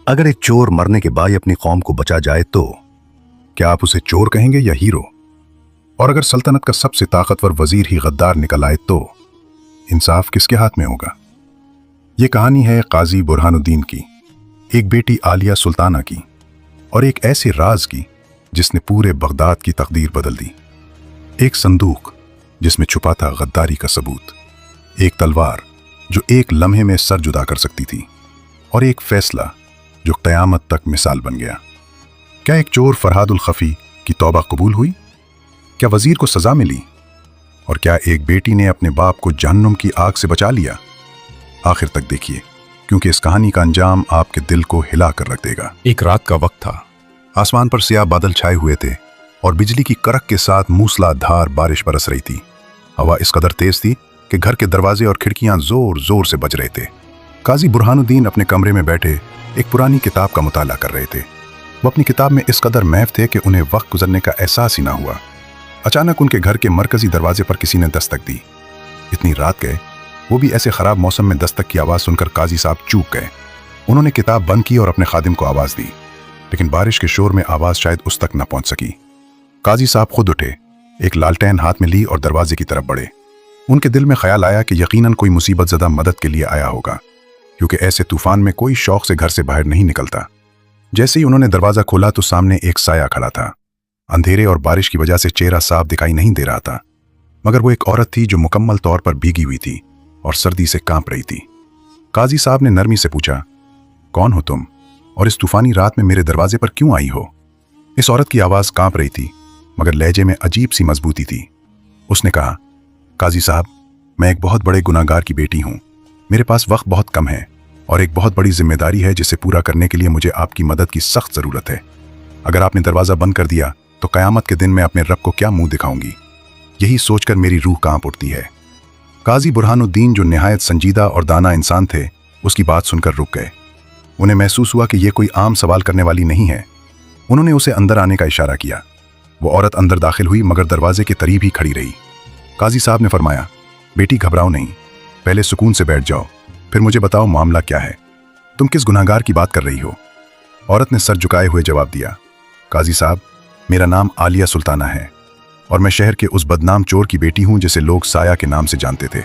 अगर एक चोर मरने के बाद अपनी कौम को बचा जाए तो क्या आप उसे चोर कहेंगे या हीरो? और अगर सल्तनत का सबसे ताकतवर वजीर ही गद्दार निकल आए तो इंसाफ किसके हाथ में होगा? ये कहानी है काजी बुरहानुद्दीन की, एक बेटी आलिया सुल्ताना की, और एक ऐसे राज की जिसने पूरे बगदाद की तकदीर बदल दी। एक संदूक जिसमें छुपा था गद्दारी का सबूत, एक तलवार जो एक लम्हे में सर जुदा कर सकती थी, और एक फैसला जो क़यामत तक मिसाल बन गया। क्या एक चोर फरहादुल खफी की तौबा कबूल हुई? क्या वजीर को सजा मिली? और क्या एक बेटी ने अपने बाप को जहन्नुम की आग से बचा लिया? आखिर तक देखिए, क्योंकि इस कहानी का अंजाम आपके दिल को हिला कर रख देगा। एक रात का वक्त था। आसमान पर स्याह बादल छाए हुए थे और बिजली की कड़क के साथ मूसलाधार बारिश बरस रही थी। हवा इस कदर तेज थी कि घर के दरवाजे और खिड़कियां जोर जोर से बज रहे थे। काजी बुरहानुद्दीन अपने कमरे में बैठे एक पुरानी किताब का मुताला कर रहे थे। वो अपनी किताब में इस कदर महव थे कि उन्हें वक्त गुजरने का एहसास ही ना हुआ। अचानक उनके घर के मरकजी दरवाजे पर किसी ने दस्तक दी। इतनी रात गए, वो भी ऐसे खराब मौसम में दस्तक की आवाज़ सुनकर काजी साहब चूक गए। उन्होंने किताब बंद की और अपने खादिम को आवाज़ दी, लेकिन बारिश के शोर में आवाज़ शायद उस तक न पहुंच सकी। काजी साहब खुद उठे, एक लालटेन हाथ में ली और दरवाजे की तरफ बढ़े। उनके दिल में ख्याल आया कि यकीनन कोई मुसीबत ज़दा मदद के लिए आया होगा, क्योंकि ऐसे तूफान में कोई शौक से घर से बाहर नहीं निकलता। जैसे ही उन्होंने दरवाज़ा खोला तो सामने एक साया खड़ा था। अंधेरे और बारिश की वजह से चेहरा साफ दिखाई नहीं दे रहा था, मगर वो एक औरत थी जो मुकम्मल तौर पर भीगी हुई थी और सर्दी से कांप रही थी। काजी साहब ने नरमी से पूछा, कौन हो तुम, और इस तूफानी रात में मेरे दरवाजे पर क्यों आई हो? इस औरत की आवाज़ कांप रही थी, मगर लहजे में अजीब सी मजबूती थी। उसने कहा, काजी साहब, मैं एक बहुत बड़े गुनाहगार की बेटी हूँ। मेरे पास वक्त बहुत कम है और एक बहुत बड़ी जिम्मेदारी है जिसे पूरा करने के लिए मुझे आपकी मदद की सख्त ज़रूरत है। अगर आपने दरवाज़ा बंद कर दिया तो क़यामत के दिन मैं अपने रब को क्या मुंह दिखाऊंगी? यही सोचकर मेरी रूह कांप उठती है। काजी बुरहानुद्दीन, जो निहायत संजीदा और दाना इंसान थे, उसकी बात सुनकर रुक गए। उन्हें महसूस हुआ कि यह कोई आम सवाल करने वाली नहीं है। उन्होंने उसे अंदर आने का इशारा किया। वो औरत अंदर दाखिल हुई, मगर दरवाजे के करीब ही खड़ी रही। काजी साहब ने फरमाया, बेटी घबराओ नहीं, पहले सुकून से बैठ जाओ, फिर मुझे बताओ मामला क्या है। तुम किस गुनाहगार की बात कर रही हो? औरत ने सर झुकाए हुए जवाब दिया, काजी साहब, मेरा नाम आलिया सुल्ताना है और मैं शहर के उस बदनाम चोर की बेटी हूं जिसे लोग साया के नाम से जानते थे।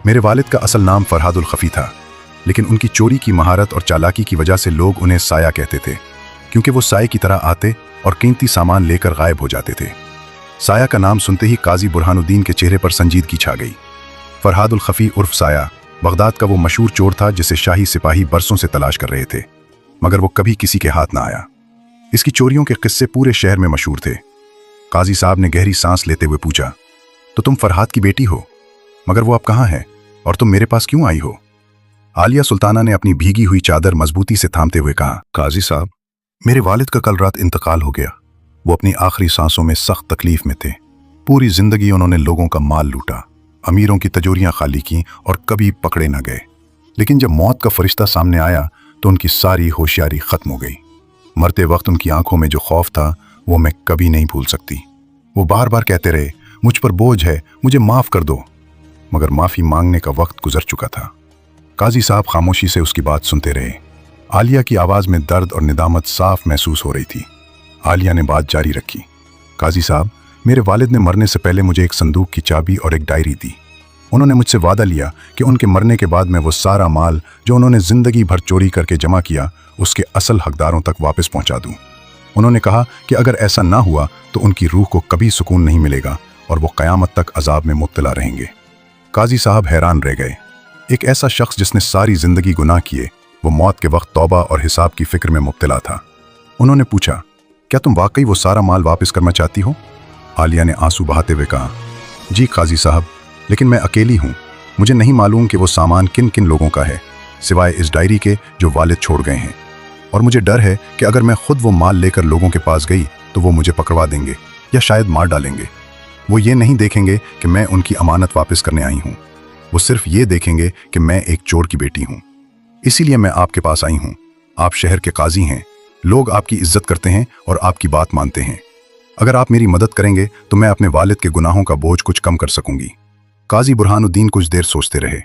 मेरे वालिद का असल नाम फरहादुल खफी था, लेकिन उनकी चोरी की महारत और चालाकी की वजह से लोग उन्हें साया कहते थे, क्योंकि वो साये की तरह आते और कीमती सामान लेकर गायब हो जाते थे। साया का नाम सुनते ही काजी बुरहानुद्दीन के चेहरे पर संजीदगी छा गई। फरहादुल खफी उर्फ साया बगदाद का वो मशहूर चोर था जिसे शाही सिपाही बरसों से तलाश कर रहे थे, मगर वो कभी किसी के हाथ ना आया। इसकी चोरियों के किस्से पूरे शहर में मशहूर थे। काजी साहब ने गहरी सांस लेते हुए पूछा, तो तुम फरहाद की बेटी हो, मगर वो अब कहाँ है और तुम मेरे पास क्यों आई हो? आलिया सुल्ताना ने अपनी भीगी हुई चादर मजबूती से थामते हुए कहा, काजी साहब, मेरे वालिद का कल रात इंतकाल हो गया। वो अपनी आखिरी सांसों में सख्त तकलीफ में थे। पूरी जिंदगी उन्होंने लोगों का माल लूटा, अमीरों की तिजोरियां खाली की और कभी पकड़े न गए। लेकिन जब मौत का फरिश्ता सामने आया तो उनकी सारी होशियारी खत्म हो गई। मरते वक्त उनकी आंखों में जो खौफ था वो मैं कभी नहीं भूल सकती। वो बार बार कहते रहे, मुझ पर बोझ है, मुझे माफ कर दो, मगर माफी मांगने का वक्त गुजर चुका था। काजी साहब खामोशी से उसकी बात सुनते रहे। आलिया की आवाज में दर्द और निदामत साफ महसूस हो रही थी। आलिया ने बात जारी रखी, काजी साहब, मेरे वालिद ने मरने से पहले मुझे एक संदूक की चाबी और एक डायरी दी। उन्होंने मुझसे वादा लिया कि उनके मरने के बाद मैं वो सारा माल जो उन्होंने जिंदगी भर चोरी करके जमा किया उसके असल हकदारों तक वापस पहुंचा दूं। उन्होंने कहा कि अगर ऐसा ना हुआ तो उनकी रूह को कभी सुकून नहीं मिलेगा और वो क़यामत तक अजाब में मुब्तला रहेंगे। काजी साहब हैरान रह गए। एक ऐसा शख्स जिसने सारी जिंदगी गुनाह किए, वो मौत के वक्त तौबा और हिसाब की फिक्र में मुब्तला था। उन्होंने पूछा, क्या तुम वाकई वो सारा माल वापस करना चाहती हो? आलिया ने आंसू बहाते हुए कहा, जी काजी साहब, लेकिन मैं अकेली हूँ। मुझे नहीं मालूम कि वो सामान किन किन लोगों का है, सिवाय इस डायरी के जो वालिद छोड़ गए हैं। और मुझे डर है कि अगर मैं खुद वो माल लेकर लोगों के पास गई तो वो मुझे पकड़वा देंगे या शायद मार डालेंगे। वो ये नहीं देखेंगे कि मैं उनकी अमानत वापस करने आई हूँ, वो सिर्फ ये देखेंगे कि मैं एक चोर की बेटी हूँ। इसीलिए मैं आपके पास आई हूँ। आप शहर के काजी हैं, लोग आपकी इज्जत करते हैं और आपकी बात मानते हैं। अगर आप मेरी मदद करेंगे तो मैं अपने वालिद के गुनाहों का बोझ कुछ कम कर सकूंगी। काजी बुरहानुद्दीन कुछ देर सोचते रहे।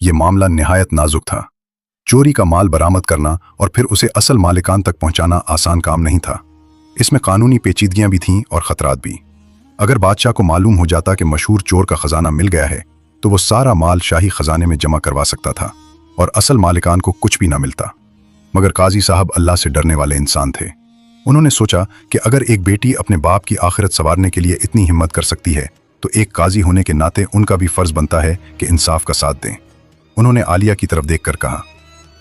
ये मामला निहायत नाजुक था। चोरी का माल बरामद करना और फिर उसे असल मालिकान तक पहुंचाना आसान काम नहीं था। इसमें कानूनी पेचीदगियां भी थीं और खतरात भी। अगर बादशाह को मालूम हो जाता कि मशहूर चोर का खजाना मिल गया है तो वो सारा माल शाही खजाने में जमा करवा सकता था और असल मालिकान को कुछ भी ना मिलता। मगर काजी साहब अल्लाह से डरने वाले इंसान थे। उन्होंने सोचा कि अगर एक बेटी अपने बाप की आखिरत संवारने के लिए इतनी हिम्मत कर सकती है तो एक काजी होने के नाते उनका भी फर्ज बनता है कि इंसाफ का साथ दें। उन्होंने आलिया की तरफ देखकर कहा,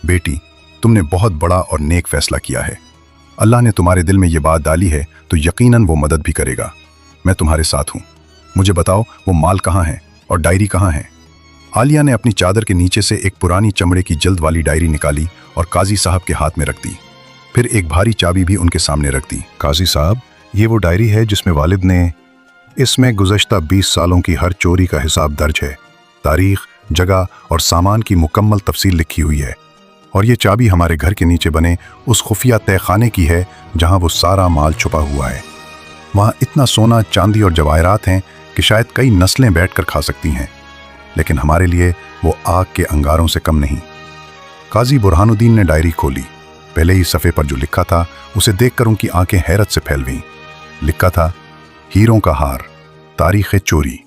बेटी, तुमने बहुत बड़ा और नेक फैसला किया है। अल्लाह ने तुम्हारे दिल में ये बात डाली है तो यकीनन वो मदद भी करेगा। मैं तुम्हारे साथ हूँ। मुझे बताओ वो माल कहाँ है और डायरी कहाँ है? आलिया ने अपनी चादर के नीचे से एक पुरानी चमड़े की जल्द वाली डायरी निकाली और काजी साहब के हाथ में रख दी। फिर एक भारी चाबी भी उनके सामने रख दी। काजी साहब, ये वो डायरी है जिसमें वालिद ने, इसमें गुज़श्ता 20 सालों की हर चोरी का हिसाब दर्ज है। तारीख, जगह और सामान की मुकम्मल तफसील लिखी हुई है। और ये चाबी हमारे घर के नीचे बने उस खुफिया तहखाने की है जहां वो सारा माल छुपा हुआ है। वहां इतना सोना, चांदी और जवाहरात हैं कि शायद कई नस्लें बैठकर खा सकती हैं, लेकिन हमारे लिए वो आग के अंगारों से कम नहीं। काजी बुरहानुद्दीन ने डायरी खोली। पहले ही सफ़े पर जो लिखा था उसे देखकर उनकी आंखें हैरत से फैल गईं। लिखा था, हीरों का हार, तारीख़ चोरी,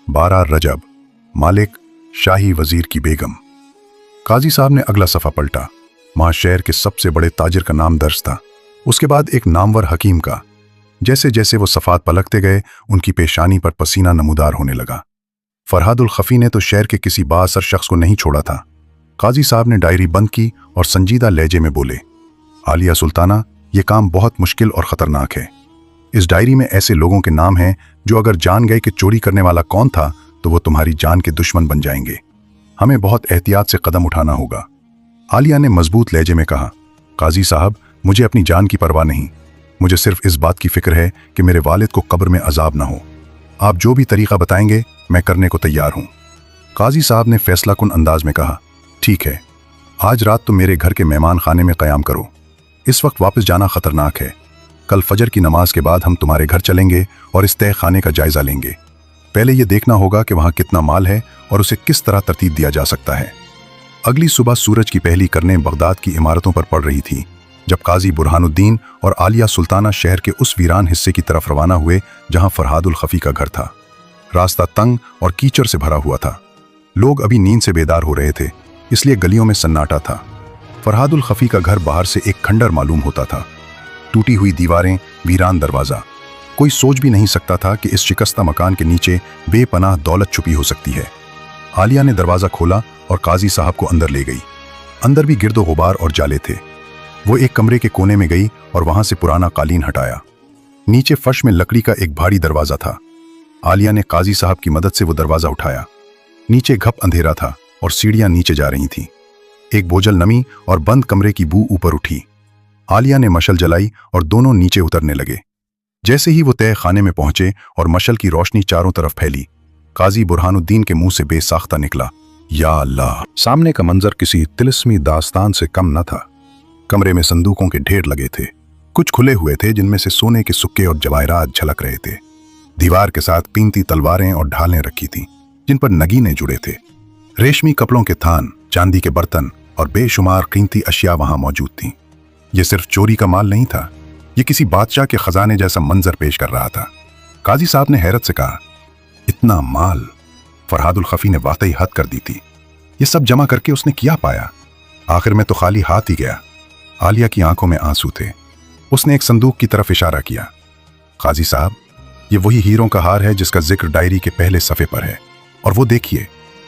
12 रजब, मालिक शाही वजीर की बेगम। काजी साहब ने अगला सफ़ा पलटा। वहाँ शहर के सबसे बड़े ताजिर का नाम दर्ज था। उसके बाद एक नामवर हकीम का। जैसे जैसे वो सफ़ात पलटते गए उनकी पेशानी पर पसीना नमूदार होने लगा। फरहादुल खफी ने तो शहर के किसी बाअसर शख्स को नहीं छोड़ा था। काजी साहब ने डायरी बंद की और संजीदा लहजे में बोले, आलिया सुल्ताना, ये काम बहुत मुश्किल और ख़तरनाक है। इस डायरी में ऐसे लोगों के नाम हैं जो अगर जान गए कि चोरी करने वाला कौन था तो वो तुम्हारी जान के दुश्मन बन जाएंगे। हमें बहुत एहतियात से कदम उठाना होगा। आलिया ने मजबूत लहजे में कहा, काजी साहब, मुझे अपनी जान की परवाह नहीं। मुझे सिर्फ इस बात की फिक्र है कि मेरे वालिद को कब्र में अजाब ना हो। आप जो भी तरीका बताएंगे मैं करने को तैयार हूँ। काजी साहब ने फैसला कुन अंदाज में कहा, ठीक है, आज रात तो मेरे घर के मेहमान खाने में क़याम करो। इस वक्त वापस जाना खतरनाक है। कल फजर की नमाज के बाद हम तुम्हारे घर चलेंगे और इस तय खाने का जायजा लेंगे। पहले यह देखना होगा कि वहां कितना माल है और उसे किस तरह तरतीब दिया जा सकता है। अगली सुबह सूरज की पहली किरणें बगदाद की इमारतों पर पड़ रही थी जब काजी बुरहानुद्दीन और आलिया सुल्ताना शहर के उस वीरान हिस्से की तरफ रवाना हुए जहां फरहादुल खफी का घर था। रास्ता तंग और कीचड़ से भरा हुआ था। लोग अभी नींद से बेदार हो रहे थे, इसलिए गलियों में सन्नाटा था। फरहादुल खफी का घर बाहर से एक खंडर मालूम होता था। टूटी हुई दीवारें, वीरान दरवाज़ा। कोई सोच भी नहीं सकता था कि इस शिकस्ता मकान के नीचे बेपनाह दौलत छुपी हो सकती है। आलिया ने दरवाज़ा खोला और काजी साहब को अंदर ले गई। अंदर भी गिरदो गुबार और जाले थे। वो एक कमरे के कोने में गई और वहां से पुराना कालीन हटाया। नीचे फर्श में लकड़ी का एक भारी दरवाज़ा था। आलिया ने काजी साहब की मदद से वो दरवाज़ा उठाया। नीचे घप अंधेरा था और सीढ़ियां नीचे जा रही थीं। एक बोझल नमी और बंद कमरे की बू ऊपर उठी। आलिया ने मशल जलाई और दोनों नीचे उतरने लगे। जैसे ही वो तय खाने में पहुंचे और मशल की रोशनी चारों तरफ फैली, काजी बुरहानुद्दीन के मुंह से बेसाख्ता निकला, या अल्लाह। सामने का मंजर किसी तिलिस्मी दास्तान से कम न था। कमरे में संदूकों के ढेर लगे थे। कुछ खुले हुए थे जिनमें से सोने के सुक्के और जवाहरात झलक रहे थे। दीवार के साथ कीमती तलवारें और ढालें रखी थीं जिन पर नगीने जुड़े थे। रेशमी कपड़ों के थान, चांदी के बर्तन और बेशुमार कीमती अशिया वहां मौजूद थीं। यह सिर्फ चोरी का माल नहीं था, यह किसी बादशाह के खजाने जैसा मंजर पेश कर रहा था। काजी साहब ने हैरत से कहा, इतना माल! फरहादुल खफी ने वाकई हद कर दी थी। ये सब जमा करके उसने किया पाया? आखिर में तो खाली हाथ ही गया। आलिया की आंखों में आंसू थे। उसने एक संदूक की तरफ इशारा किया। काजी साहब, ये वही हीरों का हार है जिसका जिक्र डायरी के पहले सफ़े पर है। और वो देखिए,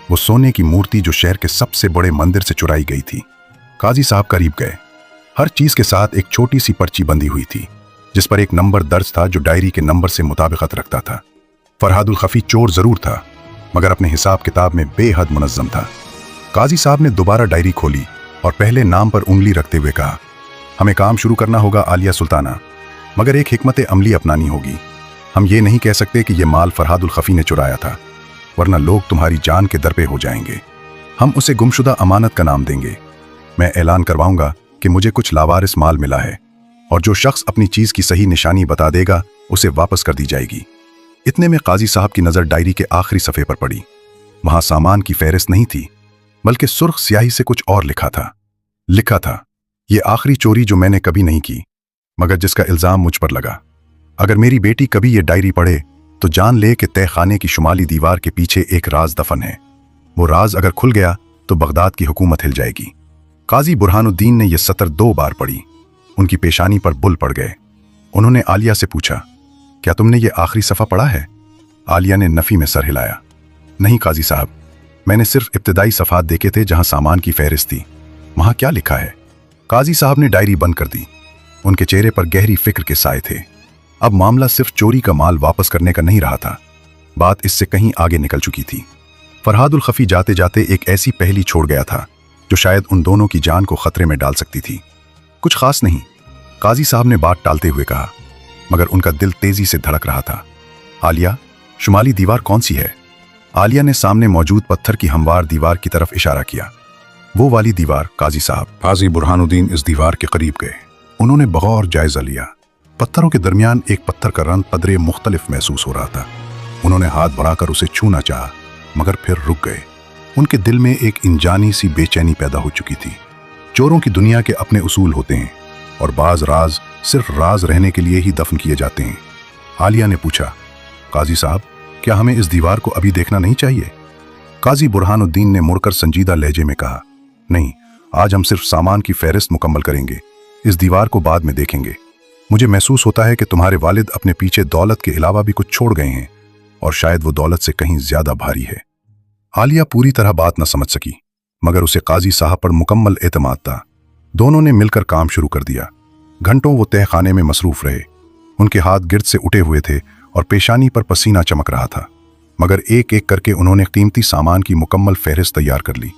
वो सोने की मूर्ति जो शहर के सबसे बड़े मंदिर से चुराई गई थी। काजी साहब करीब गए। हर चीज के साथ एक छोटी सी पर्ची बंधी हुई थी जिस पर एक नंबर दर्ज था जो डायरी के नंबर से मुताबिकत रखता था। फरहादुल खफी चोर जरूर था, मगर अपने हिसाब किताब में बेहद मुनज़्ज़म था। काजी साहब ने दोबारा डायरी खोली और पहले नाम पर उंगली रखते हुए कहा, हमें काम शुरू करना होगा आलिया सुल्ताना, मगर एक हिकमत अमली अपनानी होगी। हम ये नहीं कह सकते कि यह माल फरहादुल खफी ने चुराया था, वरना लोग तुम्हारी जान के दर पे हो जाएंगे। हम उसे गुमशुदा अमानत का नाम देंगे। मैं ऐलान करवाऊंगा कि मुझे कुछ लावारिस माल मिला है और जो शख्स अपनी चीज की सही निशानी बता देगा उसे वापस कर दी जाएगी। इतने में काजी साहब की नजर डायरी के आखिरी सफ़े पर पड़ी। वहां सामान की फहरिस्त नहीं थी, बल्कि सुर्ख स्याही से कुछ और लिखा था। लिखा था, ये आखिरी चोरी जो मैंने कभी नहीं की, मगर जिसका इल्जाम मुझ पर लगा। अगर मेरी बेटी कभी ये डायरी पढ़े तो जान ले कि तहखाने की शुमाली दीवार के पीछे एक राज दफन है। वो राज अगर खुल गया तो बगदाद की हुकूमत हिल जाएगी। काजी बुरहानुद्दीन ने यह सतर 2 बार पढ़ी। उनकी पेशानी पर बुल पड़ गए। उन्होंने आलिया से पूछा, क्या तुमने ये आखिरी सफ़ा पढ़ा है? आलिया ने नफी में सर हिलाया। नहीं काजी साहब, मैंने सिर्फ इब्तिदाई सफ़ात देखे थे जहां सामान की फहरिस्त थी। वहां क्या लिखा है? काजी साहब ने डायरी बंद कर दी। उनके चेहरे पर गहरी फिक्र के साए थे। अब मामला सिर्फ चोरी का माल वापस करने का नहीं रहा था, बात इससे कहीं आगे निकल चुकी थी। फरहादुल खफी जाते जाते एक ऐसी पहेली छोड़ गया था जो शायद उन दोनों की जान को खतरे में डाल सकती थी। कुछ खास नहीं, काजी साहब ने बात टालते हुए कहा, मगर उनका दिल तेजी से धड़क रहा था। आलिया, शुमाली दीवार कौन सी है? आलिया ने सामने मौजूद पत्थर की हमवार दीवार की तरफ इशारा किया। वो वाली दीवार काजी साहब। काजी बुरहानुद्दीन इस दीवार के करीब गए। उन्होंने बगौर जायजा लिया। पत्थरों के दरमियान एक पत्थर का रंग कदरे मुख्तलिफ महसूस हो रहा था। उन्होंने हाथ बढ़ाकर उसे छूना चाहा, मगर फिर रुक गए। उनके दिल में एक अनजानी सी बेचैनी पैदा हो चुकी थी। चोरों की दुनिया के अपने उसूल होते हैं और बाज राज सिर्फ राज रहने के लिए ही दफन किए जाते हैं। आलिया ने पूछा, काजी साहब, क्या हमें इस दीवार को अभी देखना नहीं चाहिए? काजी बुरहानुद्दीन ने मुड़कर संजीदा लहजे में कहा, नहीं, आज हम सिर्फ सामान की फहरिस्त मुकम्मल करेंगे। इस दीवार को बाद में देखेंगे। मुझे महसूस होता है कि तुम्हारे वालिद अपने पीछे दौलत के अलावा भी कुछ छोड़ गए हैं, और शायद वो दौलत से कहीं ज्यादा भारी है। आलिया पूरी तरह बात न समझ सकी, मगर उसे काजी साहब पर मुकम्मल एतमाद था। दोनों ने मिलकर काम शुरू कर दिया। घंटों वो तहखाने में मसरूफ रहे। उनके हाथ गिर्द से उठे हुए थे और पेशानी पर पसीना चमक रहा था, मगर एक एक करके उन्होंने कीमती सामान की मुकम्मल फहरिस्त तैयार कर ली।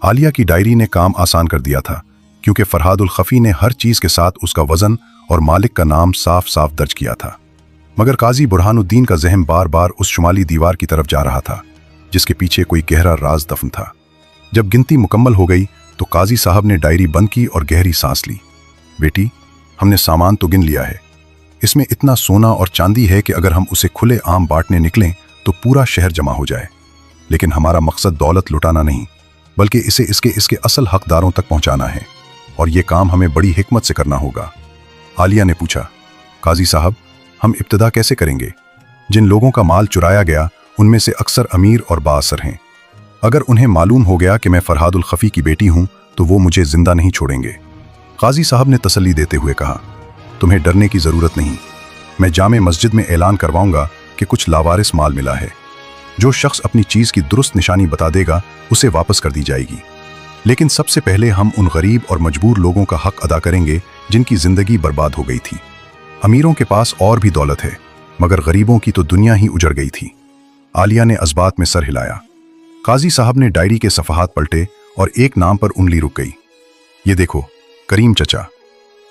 आलिया की डायरी ने काम आसान कर दिया था, क्योंकि फरहादुल खफी ने हर चीज के साथ उसका वजन और मालिक का नाम साफ साफ दर्ज किया था। मगर काजी बुरहानुद्दीन का जहन बार बार उस शुमाली दीवार की तरफ जा रहा था, जिसके पीछे कोई गहरा राज दफन था। जब गिनती मुकम्मल हो गई तो काजी साहब ने डायरी बंद की और गहरी सांस ली। बेटी, हमने सामान तो गिन लिया है। इसमें इतना सोना और चांदी है कि अगर हम उसे खुले आम बांटने निकलें तो पूरा शहर जमा हो जाए। लेकिन हमारा मकसद दौलत लुटाना नहीं, बल्कि इसे इसके असल हकदारों तक पहुंचाना है, और यह काम हमें बड़ी हिकमत से करना होगा। आलिया ने पूछा, काजी साहब, हम इब्तिदा कैसे करेंगे? जिन लोगों का माल चुराया गया उनमें से अक्सर अमीर और बाअसर हैं। अगर उन्हें मालूम हो गया कि मैं फरहादुल खफी की बेटी हूं तो वो मुझे जिंदा नहीं छोड़ेंगे। काजी साहब ने तसल्ली देते हुए कहा, तुम्हें डरने की जरूरत नहीं। मैं जामे मस्जिद में ऐलान करवाऊंगा कि कुछ लावारिस माल मिला है। जो शख्स अपनी चीज की दुरुस्त निशानी बता देगा उसे वापस कर दी जाएगी। लेकिन सबसे पहले हम उन गरीब और मजबूर लोगों का हक अदा करेंगे जिनकी जिंदगी बर्बाद हो गई थी। अमीरों के पास और भी दौलत है, मगर गरीबों की तो दुनिया ही उजड़ गई थी। आलिया ने अज़बात में सर हिलाया। काजी साहब ने डायरी के सफ़हात पलटे और एक नाम पर उंगली रुक गई। ये देखो, करीम चचा।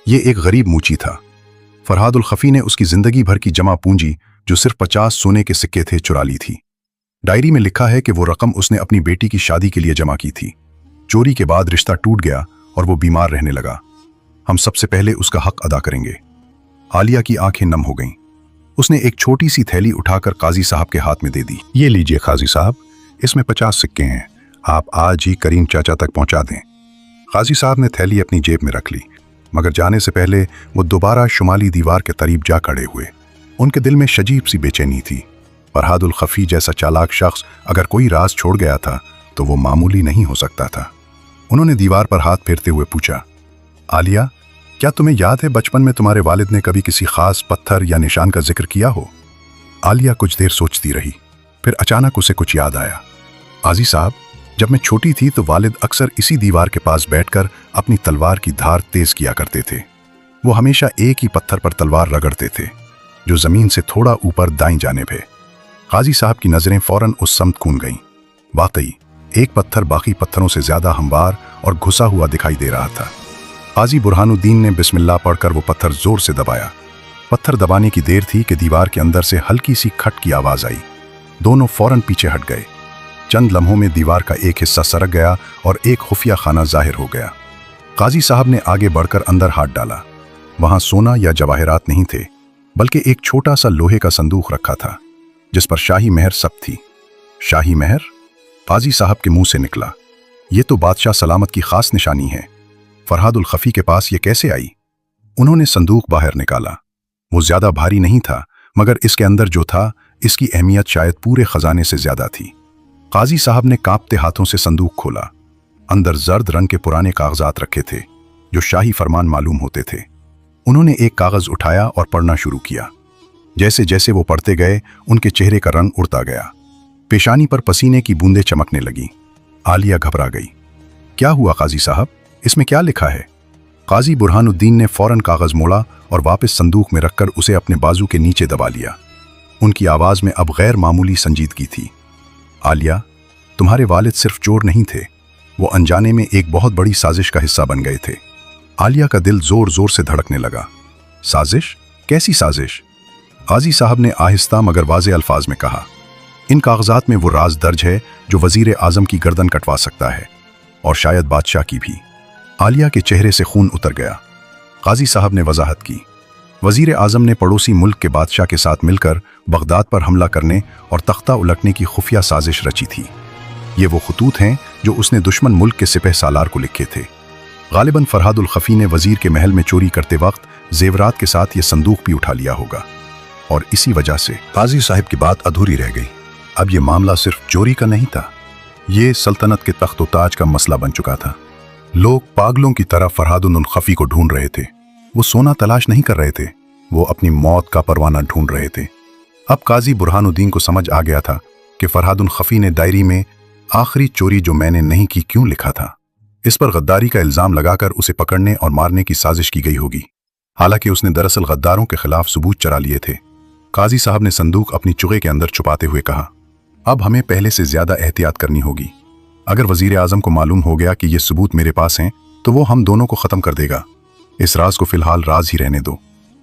ये एक गरीब मूची था। फरहादुल खफी ने उसकी जिंदगी भर की जमा पूंजी, जो सिर्फ 50 सोने के सिक्के थे, चुरा ली थी। डायरी में लिखा है कि वो रकम उसने अपनी बेटी की शादी के लिए जमा की थी। चोरी के बाद रिश्ता टूट गया और वो बीमार रहने लगा। हम सबसे पहले उसका हक अदा करेंगे। आलिया की आंखें नम हो गईं। उसने एक छोटी सी थैली उठाकर काजी साहब के हाथ में दे दी। ये लीजिए काजी साहब, इसमें 50 सिक्के हैं। आप आज ही करीम चाचा तक पहुंचा दें। काजी साहब ने थैली अपनी जेब में रख ली, मगर जाने से पहले वो दोबारा शुमाली दीवार के करीब जा खड़े हुए। उनके दिल में शजीब सी बेचैनी थी। फरहादुल खफी जैसा चालाक शख्स अगर कोई राज छोड़ गया था तो वो मामूली नहीं हो सकता था। उन्होंने दीवार पर हाथ फेरते हुए पूछा, आलिया, क्या तुम्हें याद है बचपन में तुम्हारे वालिद ने कभी किसी खास पत्थर या निशान का जिक्र किया हो? आलिया कुछ देर सोचती रही, फिर अचानक उसे कुछ याद आया। काजी साहब, जब मैं छोटी थी तो वालिद अक्सर इसी दीवार के पास बैठकर अपनी तलवार की धार तेज किया करते थे। वो हमेशा एक ही पत्थर पर तलवार रगड़ते थे, जो जमीन से थोड़ा ऊपर दाईं जानिब है। काजी साहब की नजरें फौरन उस समत कून गईं। वाकई एक पत्थर बाकी पत्थरों से ज्यादा हमवार और घुसा हुआ दिखाई दे रहा था। काजी बुरहानुद्दीन ने बिस्मिल्लाह पढ़कर वो पत्थर जोर से दबाया। पत्थर दबाने की देर थी कि दीवार के अंदर से हल्की सी खट की आवाज आई। दोनों फौरन पीछे हट गए। चंद लम्हों में दीवार का एक हिस्सा सरक गया और एक खुफिया खाना जाहिर हो गया। काजी साहब ने आगे बढ़कर अंदर हाथ डाला। वहां सोना या जवाहरात नहीं थे, बल्कि एक छोटा सा लोहे का संदूक रखा था, जिस पर शाही मेहर सब थी। शाही मेहर? काजी साहब के मुंह से निकला, ये तो बादशाह सलामत की खास निशानी है। फरहादुल खफी के पास ये कैसे आई? उन्होंने संदूक बाहर निकाला। वो ज्यादा भारी नहीं था, मगर इसके अंदर जो था इसकी अहमियत शायद पूरे खजाने से ज्यादा थी। काजी साहब ने कांपते हाथों से संदूक खोला। अंदर जर्द रंग के पुराने कागजात रखे थे जो शाही फरमान मालूम होते थे। उन्होंने एक कागज उठाया और पढ़ना शुरू किया। जैसे जैसे वो पढ़ते गए उनके चेहरे का रंग उड़ता गया। पेशानी पर पसीने की बूंदें चमकने लगी। आलिया घबरा गई। क्या हुआ काजी साहब, इसमें क्या लिखा है? काजी बुरहानुद्दीन ने फौरन कागज मोड़ा और वापस संदूक में रखकर उसे अपने बाजू के नीचे दबा लिया। उनकी आवाज में अब गैर मामूली संजीदगी थी। आलिया, तुम्हारे वालिद सिर्फ चोर नहीं थे, वो अनजाने में एक बहुत बड़ी साजिश का हिस्सा बन गए थे। आलिया का दिल जोर जोर से धड़कने लगा। साजिश? कैसी साजिश? काजी साहब ने आहिस्ता मगर वाज़े अल्फाज में कहा, इन कागजात में वो राज दर्ज है जो वजीर आजम की गर्दन कटवा सकता है, और शायद बादशाह की भी। आलिया के चेहरे से खून उतर गया। काजी साहब ने वजाहत की, वजीर आजम ने पड़ोसी मुल्क के बादशाह के साथ मिलकर बगदाद पर हमला करने और तख्ता उलटने की खुफिया साजिश रची थी। ये वो खतूत हैं जो उसने दुश्मन मुल्क के सिपह सालार को लिखे थे। गालिबन फरहादुल खफी ने वजीर के महल में चोरी करते वक्त जेवरात के साथ ये संदूक भी उठा लिया होगा, और इसी वजह से काजी साहब की बात अधूरी रह गई। अब ये मामला सिर्फ चोरी का नहीं था, ये सल्तनत के तख्त व ताज का मसला बन चुका था। लोग पागलों की तरह फरहादुल खफी को ढूंढ रहे थे। वो सोना तलाश नहीं कर रहे थे, वो अपनी मौत का परवाना ढूंढ रहे थे। अब काजी बुरहानुद्दीन को समझ आ गया था कि फरहादुल खफी ने डायरी में आखिरी चोरी जो मैंने नहीं की क्यों लिखा था। इस पर गद्दारी का इल्जाम लगाकर उसे पकड़ने और मारने की साजिश की गई होगी। हालांकि उसने दरअसल गद्दारों के खिलाफ सबूत चरा लिए थे। काजी साहब ने संदूक अपनी चुगे के अंदर छुपाते हुए कहा, अब हमें पहले से ज्यादा एहतियात करनी होगी। अगर वजीर आजम को मालूम हो गया कि ये सबूत मेरे पास हैं तो वो हम दोनों को खत्म कर देगा। इस राज को फिलहाल राज ही रहने दो।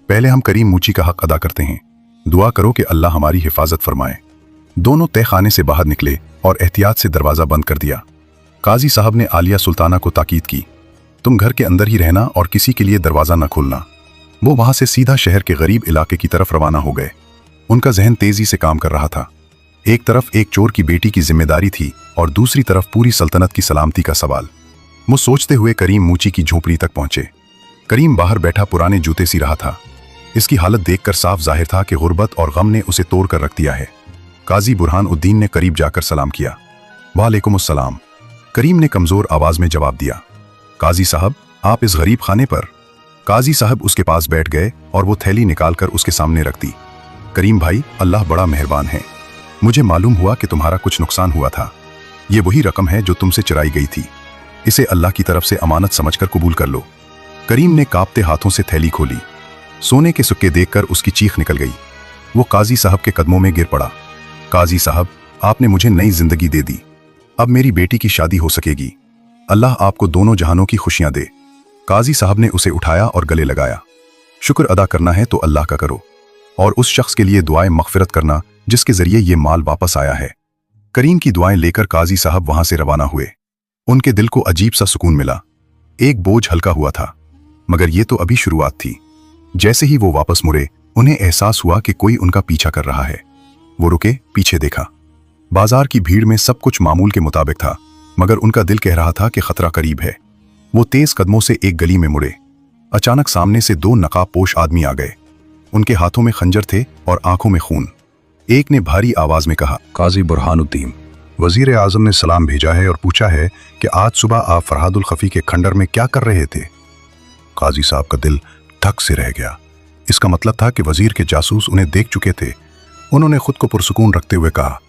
पहले हम करीम मूची का हक अदा करते हैं। दुआ करो कि अल्लाह हमारी हिफाजत फरमाए। दोनों तहखाने से बाहर निकले और एहतियात से दरवाजा बंद कर दिया। काजी साहब ने आलिया सुल्ताना को ताकीद की, तुम घर के अंदर ही रहना और किसी के लिए दरवाजा न खोलना। वो वहां से सीधा शहर के गरीब इलाके की तरफ रवाना हो गए। उनका जहन तेजी से काम कर रहा था। एक तरफ एक चोर की बेटी की जिम्मेदारी थी और दूसरी तरफ पूरी सल्तनत की सलामती का सवाल। वो सोचते हुए करीम मूची की झोपड़ी तक पहुंचे। करीम बाहर बैठा पुराने जूते सी रहा था। इसकी हालत देखकर साफ जाहिर था कि गुर्बत और गम ने उसे तोड़ कर रख दिया है। काजी बुरहानुद्दीन ने करीब जाकर सलाम किया। वालेकुम अस्सलाम, करीम ने कमजोर आवाज में जवाब दिया। काजी साहब, आप इस गरीब खाने पर? काजी साहब उसके पास बैठ गए और वो थैली निकालकर उसके सामने रख दी। करीम भाई, अल्लाह बड़ा मेहरबान है। मुझे मालूम हुआ कि तुम्हारा कुछ नुकसान हुआ था। ये वही रकम है जो तुमसे चुराई गई थी। इसे अल्लाह की तरफ से अमानत समझकर कबूल कर लो। करीम ने कांपते हाथों से थैली खोली। सोने के सिक्के देखकर उसकी चीख निकल गई। वो काजी साहब के कदमों में गिर पड़ा। काजी साहब, आपने मुझे नई जिंदगी दे दी। अब मेरी बेटी की शादी हो सकेगी। अल्लाह आपको दोनों जहानों की खुशियां दे। काजी साहब ने उसे उठाया और गले लगाया। शुक्र अदा करना है तो अल्लाह का करो, और उस शख्स के लिए दुआएं मगफिरत करना जिसके जरिए ये माल वापस आया है। करीम की दुआएं लेकर काजी साहब वहां से रवाना हुए। उनके दिल को अजीब सा सुकून मिला। एक बोझ हल्का हुआ था, मगर ये तो अभी शुरुआत थी। जैसे ही वो वापस मुड़े, उन्हें एहसास हुआ कि कोई उनका पीछा कर रहा है। वो रुके, पीछे देखा। बाजार की भीड़ में सब कुछ मामूल के मुताबिक था, मगर उनका दिल कह रहा था कि खतरा करीब है। वो तेज कदमों से एक गली में मुड़े। अचानक सामने से दो नकाबपोश आदमी आ गए। उनके हाथों में खंजर थे और आंखों में खून। एक ने भारी आवाज में कहा, काजी बुरहानुद्दीन, वजीर आजम ने सलाम भेजा है और पूछा है कि आज सुबह आप फरहादुल खफी के खंडर में क्या कर रहे थे। काजी साहब का दिल धक से रह गया। इसका मतलब था कि वजीर के जासूस उन्हें देख चुके थे। उन्होंने खुद को पुरसुकून रखते हुए कहा,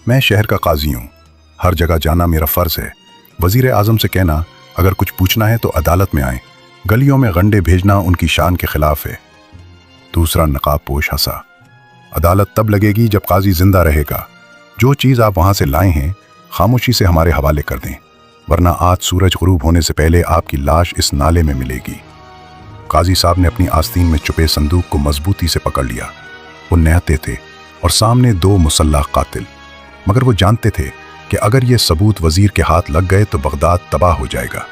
मैं शहर का काजी हूं, हर जगह जाना मेरा फर्ज है। वजीर आजम से कहना अगर कुछ पूछना है तो अदालत में आए, गलियों में गंडे भेजना उनकी शान के खिलाफ है। दूसरा नकाबपोश हंसा, अदालत तब लगेगी जब काजी जिंदा रहेगा। जो चीज आप वहां से लाए हैं खामोशी से हमारे हवाले कर दें, वरना आज सूरज गुरूब होने से पहले आपकी लाश इस नाले में मिलेगी। काजी साहब ने अपनी आस्तीन में छुपे संदूक को मजबूती से पकड़ लिया। वो निहत्ते थे और सामने दो मुसल्लह कातिल, मगर वो जानते थे कि अगर ये सबूत वजीर के हाथ लग गए तो बगदाद तबाह हो जाएगा।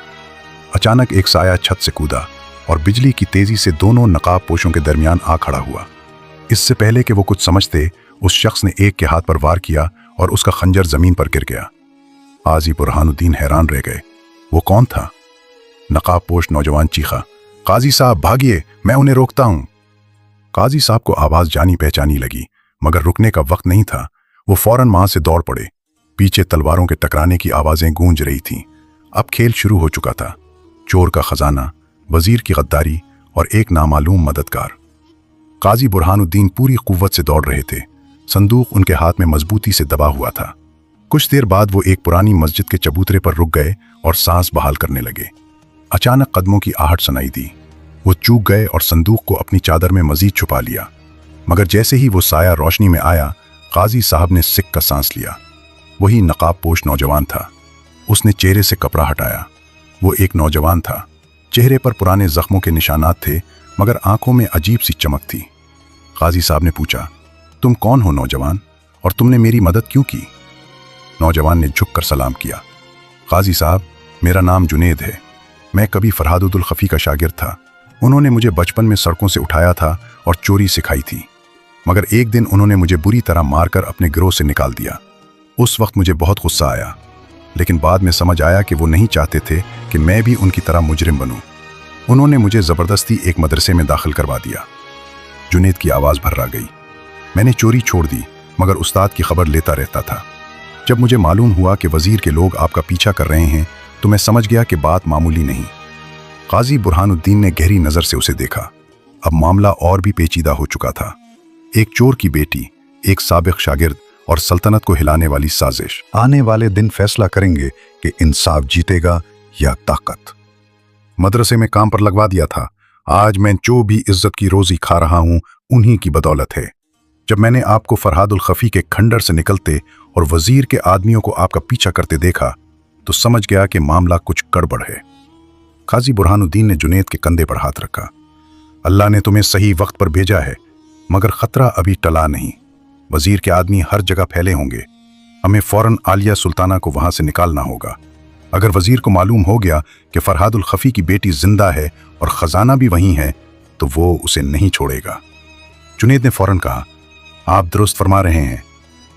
अचानक एक साया छत से कूदा और बिजली की तेजी से दोनों नकाबपोशों के दरमियान आ खड़ा हुआ। इससे पहले कि वो कुछ समझते, उस शख्स ने एक के हाथ पर वार किया और उसका खंजर जमीन पर गिर गया। काजी बुरहानुद्दीन हैरान रह गए। वो कौन था? नकाब पोश नौजवान चीखा, काजी साहब भागिए, मैं उन्हें रोकता हूं। काजी साहब को आवाज जानी पहचानी लगी, मगर रुकने का वक्त नहीं था। वो फौरन वहां से दौड़ पड़े। पीछे तलवारों के टकराने की आवाजें गूंज रही थीं। अब खेल शुरू हो चुका था। चोर का खजाना, वजीर की गद्दारी और एक नामालूम मददगार। काजी बुरहानुद्दीन पूरी कुव्वत से दौड़ रहे थे। संदूक उनके हाथ में मजबूती से दबा हुआ था। कुछ देर बाद वो एक पुरानी मस्जिद के चबूतरे पर रुक गए और सांस बहाल करने लगे। अचानक कदमों की आहट सुनाई दी। वो चूक गए और संदूक को अपनी चादर में मजीद छुपा लिया। मगर जैसे ही वो साया रोशनी में आया, काजी साहब ने सिक का सांस लिया। वही नकाब पोश नौजवान था। उसने चेहरे से कपड़ा हटाया। वो एक नौजवान था। चेहरे पर पुराने जख्मों के निशानात थे, मगर आंखों में अजीब सी चमक थी। काजी साहब ने पूछा, तुम कौन हो नौजवान, और तुमने मेरी मदद क्यों की? नौजवान ने झुककर सलाम किया। काजी साहब, मेरा नाम जुनेद है। मैं कभी फरहादुल खफी का शागिर्द था। उन्होंने मुझे बचपन में सड़कों से उठाया था और चोरी सिखाई थी, मगर एक दिन उन्होंने मुझे बुरी तरह मारकर अपने गिरोह से निकाल दिया। उस वक्त मुझे बहुत गुस्सा आया, लेकिन बाद में समझ आया कि वो नहीं चाहते थे कि मैं भी उनकी तरह मुजरिम बनूं। उन्होंने मुझे ज़बरदस्ती एक मदरसे में दाखिल करवा दिया। जुनेद की आवाज़ भर्रा गई। मैंने चोरी छोड़ दी, मगर उस्ताद की खबर लेता रहता था। जब मुझे मालूम हुआ कि वज़ीर के लोग आपका पीछा कर रहे हैं, तो मैं समझ गया कि बात मामूली नहीं। काजी बुरहानुद्दीन ने गहरी नज़र से उसे देखा। अब मामला और भी पेचीदा हो चुका था। एक चोर की बेटी, एक साबिक शागिर्द और सल्तनत को हिलाने वाली साजिश। आने वाले दिन फैसला करेंगे कि इंसाफ जीतेगा या ताकत। मदरसे में काम पर लगवा दिया था। आज मैं जो भी इज्जत की रोजी खा रहा हूं, उन्हीं की बदौलत है। जब मैंने आपको फरहादुल खफी के खंडर से निकलते और वजीर के आदमियों को आपका पीछा करते देखा, तो समझ गया कि मामला कुछ गड़बड़ है। काजी बुरहानुद्दीन ने जुनेद के कंधे पर हाथ रखा। अल्लाह ने तुम्हें सही वक्त पर भेजा है, मगर खतरा अभी टला नहीं। वजीर के आदमी हर जगह फैले होंगे। हमें फौरन आलिया सुल्ताना को वहां से निकालना होगा। अगर वजीर को मालूम हो गया कि फरहादुल खफी की बेटी जिंदा है और खजाना भी वहीं है, तो वो उसे नहीं छोड़ेगा। जुनेद ने फौरन कहा, आप दुरुस्त फरमा रहे हैं।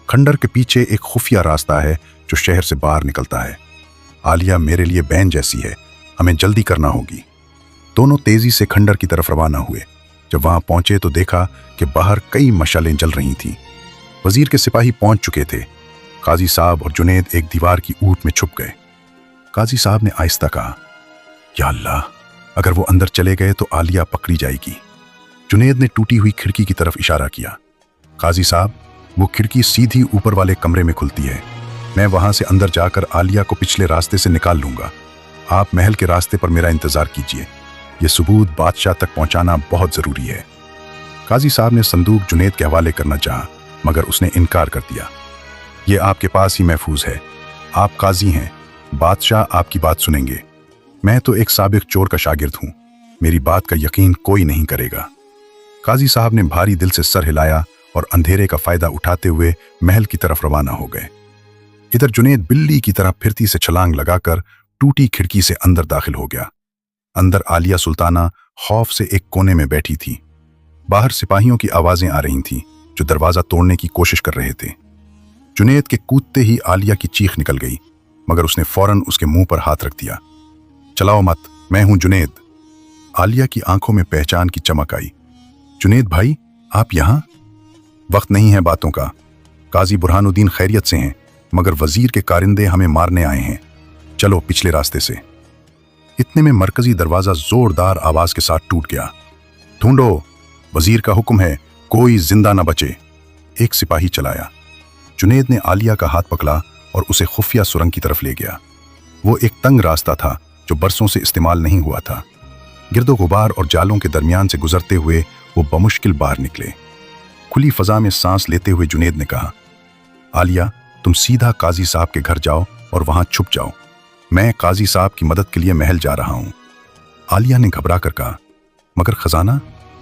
खंडर के पीछे एक खुफिया रास्ता है जो शहर से बाहर निकलता है। आलिया मेरे लिए बहन जैसी है, हमें जल्दी करना होगी। दोनों तेजी से खंडर की तरफ रवाना हुए। जब वहां पहुंचे तो देखा कि बाहर कई मशालें जल रही थीं। वजीर के सिपाही पहुंच चुके थे। काजी साहब और जुनेद एक दीवार की ऊंट में छुप गए। काजी साहब ने आहिस्ता कहा, या अल्लाह, अगर वो अंदर चले गए तो आलिया पकड़ी जाएगी। जुनेद ने टूटी हुई खिड़की की तरफ इशारा किया। काजी साहब, वो खिड़की सीधी ऊपर वाले कमरे में खुलती है। मैं वहां से अंदर जाकर आलिया को पिछले रास्ते से निकाल लूंगा। आप महल के रास्ते पर मेरा इंतजार कीजिए। ये सबूत बादशाह तक पहुंचाना बहुत जरूरी है। काजी साहब ने संदूक जुनेद के हवाले करना चाहा, मगर उसने इनकार कर दिया। ये आपके पास ही महफूज है। आप काजी हैं, बादशाह आपकी बात सुनेंगे। मैं तो एक साबिक चोर का शागिर्द हूं, मेरी बात का यकीन कोई नहीं करेगा। काजी साहब ने भारी दिल से सर हिलाया और अंधेरे का फायदा उठाते हुए महल की तरफ रवाना हो गए। इधर जुनेद बिल्ली की तरह फिरती से छलांग लगाकर टूटी खिड़की से अंदर दाखिल हो गया। अंदर आलिया सुल्ताना खौफ से एक कोने में बैठी थी। बाहर सिपाहियों की आवाजें आ रही थीं जो दरवाजा तोड़ने की कोशिश कर रहे थे। जुनेद के कूदते ही आलिया की चीख निकल गई, मगर उसने फौरन उसके मुंह पर हाथ रख दिया। चलाओ मत, मैं हूं जुनेद। आलिया की आंखों में पहचान की चमक आई। जुनेद भाई, आप यहां? वक्त नहीं है बातों का। काजी बुरहानुद्दीन खैरियत से हैं, मगर वजीर के कारिंदे हमें मारने आए हैं। चलो पिछले रास्ते से। इतने में मरकजी दरवाजा जोरदार आवाज के साथ टूट गया। ढूंढो, वजीर का हुक्म है, कोई जिंदा न बचे। एक सिपाही चलाया। जुनेद ने आलिया का हाथ पकड़ा और उसे खुफिया सुरंग की तरफ ले गया। वो एक तंग रास्ता था जो बरसों से इस्तेमाल नहीं हुआ था। गिरदो गुबार और जालों के दरमियान से गुजरते हुए वो बमुश्किल बाहर निकले। खुली फजा में सांस लेते हुए जुनेद ने कहा, आलिया, तुम सीधा काजी साहब के घर जाओ और वहां छुप जाओ। मैं काजी साहब की मदद के लिए महल जा रहा हूं। आलिया ने घबरा कर कहा, मगर खजाना,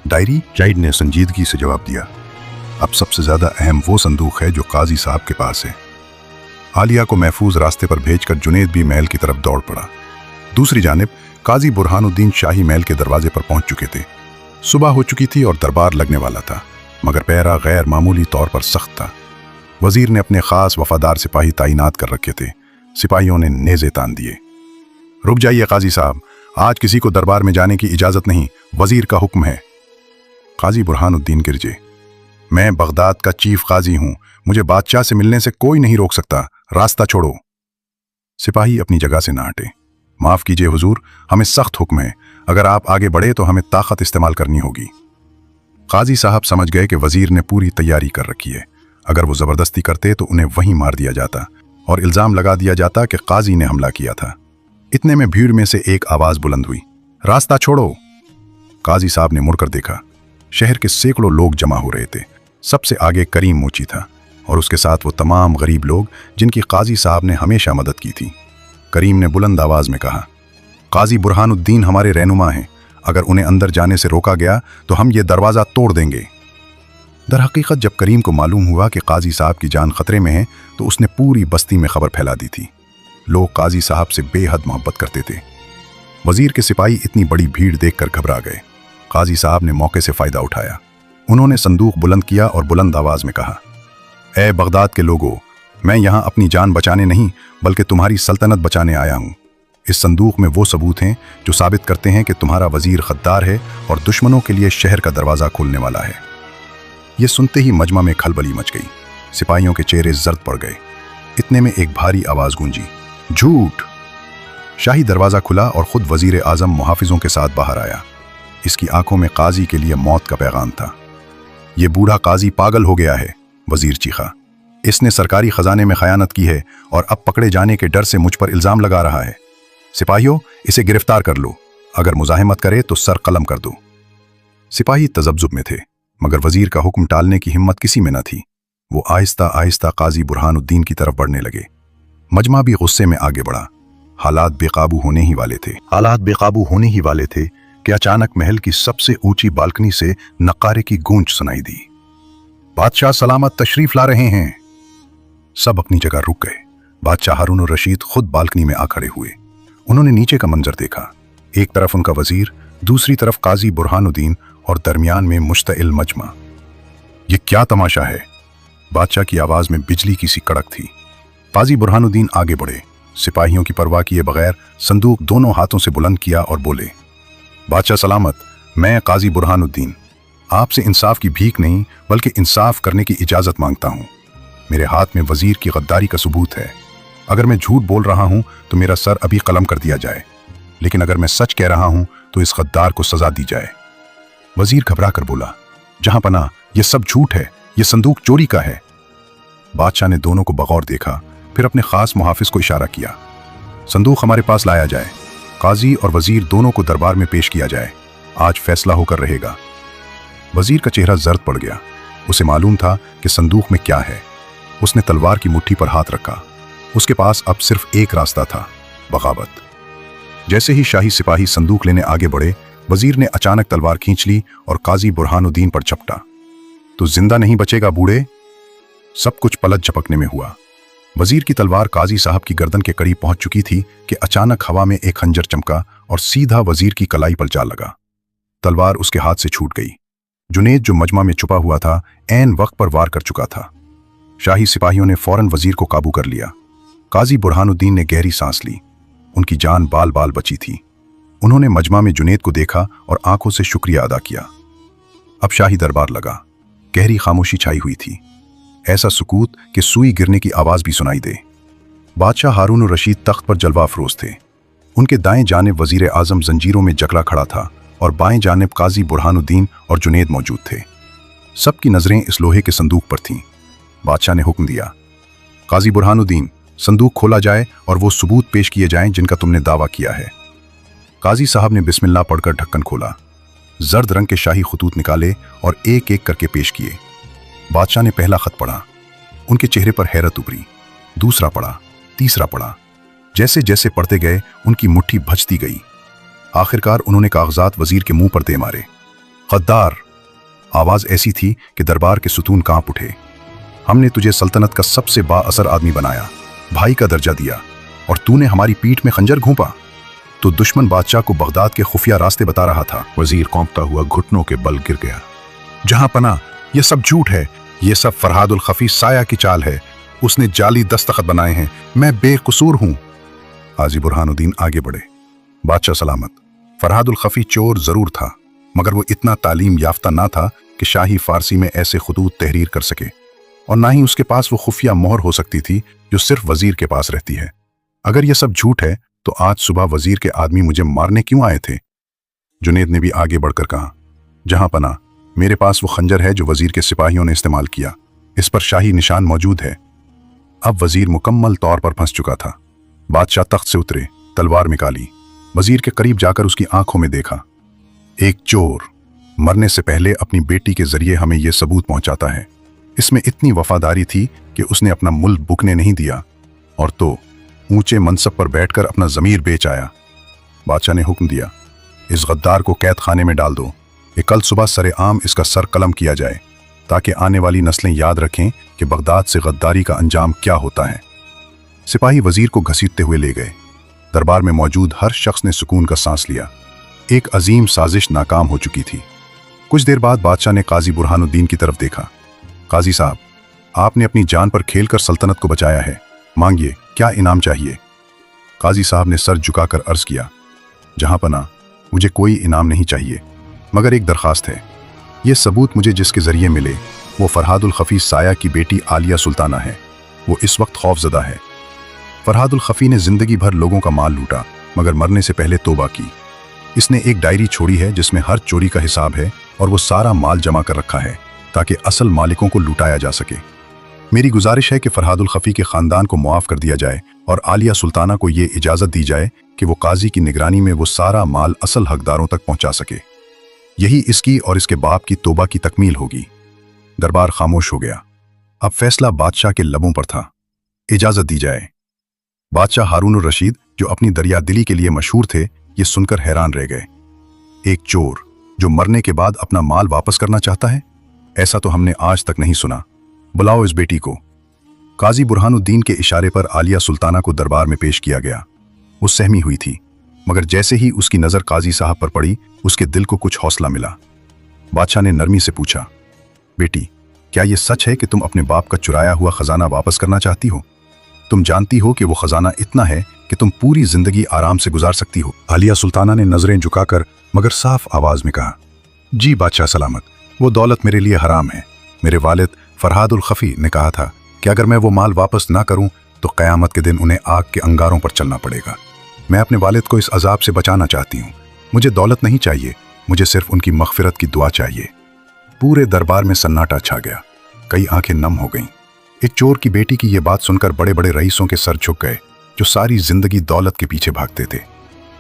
डायरी? जाहिद ने संजीदगी से जवाब दिया, अब सबसे ज्यादा अहम वो संदूक है जो काजी साहब के पास है। आलिया को महफूज रास्ते पर भेजकर जुनेद भी महल की तरफ दौड़ पड़ा। दूसरी जानिब काजी बुरहानुद्दीन शाही महल के दरवाजे पर पहुंच चुके थे। सुबह हो चुकी थी और दरबार लगने वाला था, मगर पहरा गैर मामूली तौर पर सख्त था। वजीर ने अपने खास वफादार सिपाही तैनात कर रखे थे। सिपाहियों ने नेज़े तान दिए। रुक जाइए काजी साहब, आज किसी को दरबार में जाने की इजाजत नहीं, वजीर का हुक्म है। काजी बुरहानुद्दीन गिरजे, मैं बगदाद का चीफ काजी हूं, मुझे बादशाह से मिलने से कोई नहीं रोक सकता, रास्ता छोड़ो। सिपाही अपनी जगह से ना हटे। माफ कीजिए हुजूर, हमें सख्त हुक्म है, अगर आप आगे बढ़े तो हमें ताकत इस्तेमाल करनी होगी। काजी साहब समझ गए कि वजीर ने पूरी तैयारी कर रखी है। अगर वो जबरदस्ती करते तो उन्हें वहीं मार दिया जाता और इल्जाम लगा दिया जाता कि काजी ने हमला किया था। इतने में भीड़ में से एक आवाज बुलंद हुई, रास्ता छोड़ो। काजी साहब ने मुड़कर देखा। शहर के सैकड़ों लोग जमा हो रहे थे। सबसे आगे करीम मोची था और उसके साथ वो तमाम गरीब लोग जिनकी काजी साहब ने हमेशा मदद की थी। करीम ने बुलंद आवाज में कहा, काजी बुरहानुद्दीन हमारे रहनुमा हैं, अगर उन्हें अंदर जाने से रोका गया तो हम ये दरवाज़ा तोड़ देंगे। दर हकीकत जब करीम को मालूम हुआ कि काजी साहब की जान खतरे में है तो उसने पूरी बस्ती में खबर फैला दी थी। लोग काजी साहब से बेहद मोहब्बत करते थे। वजीर के सिपाही इतनी बड़ी भीड़ देखकर घबरा गए। काजी साहब ने मौके से फायदा उठाया। उन्होंने संदूक बुलंद किया और बुलंद आवाज में कहा, ए बगदाद के लोगों, मैं यहाँ अपनी जान बचाने नहीं बल्कि तुम्हारी सल्तनत बचाने आया हूँ। इस संदूक में वो सबूत हैं जो साबित करते हैं कि तुम्हारा वजीर गद्दार है और दुश्मनों के लिए शहर का दरवाज़ा खोलने वाला है। ये सुनते ही मजमा में खलबली मच गई। सिपाहियों के चेहरे जर्द पड़ गए। इतने में एक भारी आवाज़ गूंजी, झूठ। शाही दरवाज़ा खुला और खुद वजीर आज़म मुहाफिजों के साथ बाहर आया। इसकी आंखों में काजी के लिए मौत का पैगाम था। ये बूढ़ा काजी पागल हो गया है, वजीर चीखा। इसने सरकारी खजाने में खयानत की है और अब पकड़े जाने के डर से मुझ पर इल्जाम लगा रहा है। सिपाहियों, इसे गिरफ्तार कर लो, अगर मुजाहिमत करे तो सर कलम कर दो। सिपाही तजब्जुब में थे, मगर वजीर का हुक्म टालने की हिम्मत किसी में न थी। वो आहिस्ता आहिस्ता काजी बुरहानुद्दीन की तरफ बढ़ने लगे। मजमा भी गुस्से में आगे बढ़ा। हालात बेकाबू होने ही वाले थे कि अचानक महल की सबसे ऊंची बालकनी से नकारे की गूंज सुनाई दी। बादशाह सलामत तशरीफ ला रहे हैं। सब अपनी जगह रुक गए। बादशाह हारून रशीद खुद बालकनी में आ खड़े हुए। उन्होंने नीचे का मंजर देखा। एक तरफ उनका वजीर, दूसरी तरफ काजी बुरहानुद्दीन और दरमियान में मुश्तइल मजमा। ये क्या तमाशा है? बादशाह की आवाज में बिजली की सी कड़क थी। काजी बुरहानुद्दीन आगे बढ़े। सिपाहियों की परवाह किए बगैर संदूक दोनों हाथों से बुलंद किया और बोले, बादशाह सलामत, मैं काजी बुरहानुद्दीन आपसे इंसाफ की भीख नहीं बल्कि इंसाफ करने की इजाजत मांगता हूं। मेरे हाथ में वजीर की गद्दारी का सबूत है। अगर मैं झूठ बोल रहा हूं तो मेरा सर अभी कलम कर दिया जाए, लेकिन अगर मैं सच कह रहा हूं तो इस गद्दार को सजा दी जाए। वजीर घबरा कर बोला, जहां पना, यह सब झूठ है, यह संदूक चोरी का है। बादशाह ने दोनों को बगौर देखा, फिर अपने खास मुहाफिज को इशारा किया, संदूक हमारे पास लाया जाए। काजी और वजीर दोनों को दरबार में पेश किया जाए। आज फैसला होकर रहेगा। वजीर का चेहरा जर्द पड़ गया। उसे मालूम था कि संदूक में क्या है। उसने तलवार की मुट्ठी पर हाथ रखा। उसके पास अब सिर्फ एक रास्ता था, बगावत। जैसे ही शाही सिपाही संदूक लेने आगे बढ़े, वजीर ने अचानक तलवार खींच ली और काजी बुरहानुद्दीन पर झपटा। तो जिंदा नहीं बचेगा बूढ़े। सब कुछ पलट झपकने में हुआ। वजीर की तलवार काजी साहब की गर्दन के करीब पहुंच चुकी थी कि अचानक हवा में एक खंजर चमका और सीधा वजीर की कलाई पर जा लगा। तलवार उसके हाथ से छूट गई। जुनेद जो मजमा में छुपा हुआ था, ऐन वक्त पर वार कर चुका था। शाही सिपाहियों ने फौरन वजीर को काबू कर लिया। काजी बुरहानुद्दीन ने गहरी सांस ली। उनकी जान बाल बाल बची थी। उन्होंने मजमा में जुनेद को देखा और आंखों से शुक्रिया अदा किया। अब शाही दरबार लगा। गहरी खामोशी छाई हुई थी, ऐसा सुकूत कि सुई गिरने की आवाज भी सुनाई दे। बादशाह हारून रशीद तख्त पर जलवा अफरोज थे। उनके दाएं जानिब वजीर आजम जंजीरों में जकड़ा खड़ा था और बाएं जानिब काजी बुरहानुद्दीन और जुनेद मौजूद थे। सबकी नजरें इस लोहे के संदूक पर थीं। बादशाह ने हुक्म दिया, काजी बुरहानुद्दीन, संदूक खोला जाए और वो सबूत पेश किए जाएं जिनका तुमने दावा किया है। काजी साहब ने बिस्मिल्लाह पढ़कर ढक्कन खोला। जर्द रंग के शाही खतूत निकाले और एक एक करके पेश किए। बादशाह ने पहला खत पढ़ा। उनके चेहरे पर हैरत उभरी। दूसरा पढ़ा, तीसरा पढ़ा। जैसे जैसे पढ़ते गए उनकी मुट्ठी भजती गई। आखिरकार उन्होंने कागजात वजीर के मुंह पर दे मारे। गद्दार! आवाज ऐसी थी कि दरबार के सुतून कांप उठे। हमने तुझे सल्तनत का सबसे बाअसर आदमी बनाया, भाई का दर्जा दिया, और तूने हमारी पीठ में खंजर घोंपा। तो दुश्मन बादशाह को बगदाद के खुफिया रास्ते बता रहा था। वजीर कौंपता हुआ घुटनों के बल गिर गया। जहां पना, यह सब झूठ है। ये सब फरहादुल खफी साया की चाल है। उसने जाली दस्तखत बनाए हैं। मैं बेकसूर हूं। काजी बुरहानुद्दीन आगे बढ़े। बादशाह सलामत। फरहादुल खफी चोर जरूर था, मगर वो इतना तालीम याफ्ता ना था कि शाही फारसी में ऐसे खुतूत तहरीर कर सके, और ना ही उसके पास वो खुफिया मोहर हो सकती थी जो सिर्फ वजीर के पास रहती है। अगर ये सब झूठ है तो आज सुबह वजीर के आदमी मुझे मारने क्यों आए थे? जुनेद ने भी आगे बढ़कर कहा, जहां पना, मेरे पास वो खंजर है जो वजीर के सिपाहियों ने इस्तेमाल किया। इस पर शाही निशान मौजूद है। अब वजीर मुकम्मल तौर पर फंस चुका था। बादशाह तख्त से उतरे, तलवार निकाली, वजीर के करीब जाकर उसकी आंखों में देखा। एक चोर मरने से पहले अपनी बेटी के जरिए हमें यह सबूत पहुंचाता है। इसमें इतनी वफादारी थी कि उसने अपना मुल्क बुकने नहीं दिया, और तो ऊंचे मनसब पर बैठकर अपना जमीर बेच आया। बादशाह ने हुक्म दिया, इस गद्दार को कैद खाने में डाल दो। कि कल सुबह सरेआम इसका सर कलम किया जाए, ताकि आने वाली नस्लें याद रखें कि बगदाद से गद्दारी का अंजाम क्या होता है। सिपाही वजीर को घसीटते हुए ले गए। दरबार में मौजूद हर शख्स ने सुकून का सांस लिया। एक अजीम साजिश नाकाम हो चुकी थी। कुछ देर बाद बादशाह ने काजी बुरहानुद्दीन की तरफ देखा। काजी साहब, आपने अपनी जान पर खेलकर सल्तनत को बचाया है, मांगिए, क्या इनाम चाहिए? काजी साहब ने सर झुकाकर अर्ज किया, जहां पना, मुझे कोई इनाम नहीं चाहिए, मगर एक दरखास्त है। यह सबूत मुझे जिसके जरिए मिले वो फरहादुल खफी साया की बेटी आलिया सुल्ताना है। वो इस वक्त खौफजदा है। फरहादुल खफी ने जिंदगी भर लोगों का माल लूटा, मगर मरने से पहले तौबा की। इसने एक डायरी छोड़ी है जिसमें हर चोरी का हिसाब है, और वो सारा माल जमा कर रखा है ताकि असल मालिकों को लुटाया जा सके। मेरी गुजारिश है कि फरहादुल खफी के खानदान को मुआफ कर दिया जाए और आलिया सुल्ताना को ये इजाजत दी जाए कि वो काजी की निगरानी में वो सारा माल असल हकदारों तक पहुंचा सके। यही इसकी और इसके बाप की तौबा की तकमील होगी। दरबार खामोश हो गया। अब फैसला बादशाह के लबों पर था। इजाजत दी जाए। बादशाह हारून रशीद, जो अपनी दरिया दिली के लिए मशहूर थे, ये सुनकर हैरान रह गए। एक चोर जो मरने के बाद अपना माल वापस करना चाहता है, ऐसा तो हमने आज तक नहीं सुना। बुलाओ इस बेटी को। काजी बुरहानुद्दीन के इशारे पर आलिया सुल्ताना को दरबार में पेश किया गया। वो सहमी हुई थी, मगर जैसे ही उसकी नजर काजी साहब पर पड़ी, उसके दिल को कुछ हौसला मिला। बादशाह ने नरमी से पूछा, बेटी, क्या यह सच है कि तुम अपने बाप का चुराया हुआ खजाना वापस करना चाहती हो? तुम जानती हो कि वो खजाना इतना है कि तुम पूरी जिंदगी आराम से गुजार सकती हो। आलिया सुल्ताना ने नजरें झुकाकर मगर साफ आवाज में कहा, जी बादशाह सलामत, वो दौलत मेरे लिए हराम है। मेरे वालिद फरहादुल खफी ने कहा था कि अगर मैं वो माल वापस ना करूं तो क़यामत के दिन उन्हें आग के अंगारों पर चलना पड़ेगा। मैं अपने वालिद को इस अजाब से बचाना चाहती हूँ। मुझे दौलत नहीं चाहिए, मुझे सिर्फ उनकी मग़फ़िरत की दुआ चाहिए। पूरे दरबार में सन्नाटा छा गया। कई आंखें नम हो गईं। एक चोर की बेटी की यह बात सुनकर बड़े बड़े रईसों के सर झुक गए, जो सारी जिंदगी दौलत के पीछे भागते थे।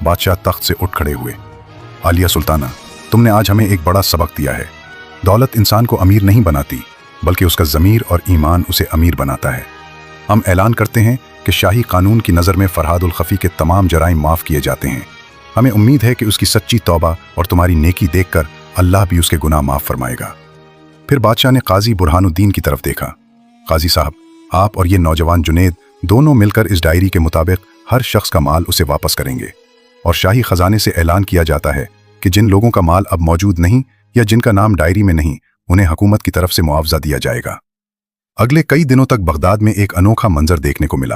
बादशाह तख्त से उठ खड़े हुए। आलिया सुल्ताना, तुमने आज हमें एक बड़ा सबक दिया है। दौलत इंसान को अमीर नहीं बनाती, बल्कि उसका ज़मीर और ईमान उसे अमीर बनाता है। हम ऐलान करते हैं कि शाही कानून की नज़र में फरहादुल खफी के तमाम जराइम माफ़ किए जाते हैं। हमें उम्मीद है कि उसकी सच्ची तौबा और तुम्हारी नेकी देखकर अल्लाह भी उसके गुनाह माफ़ फरमाएगा। फिर बादशाह ने काजी बुरहानुद्दीन की तरफ देखा। काजी साहब, आप और ये नौजवान जुनेद दोनों मिलकर इस डायरी के मुताबिक हर शख्स का माल उसे वापस करेंगे, और शाही खजाने से ऐलान किया जाता है कि जिन लोगों का माल अब मौजूद नहीं या जिनका नाम डायरी में नहीं, उन्हें हुकूमत की तरफ से मुआवजा दिया जाएगा। अगले कई दिनों तक बगदाद में एक अनोखा मंजर देखने को मिला।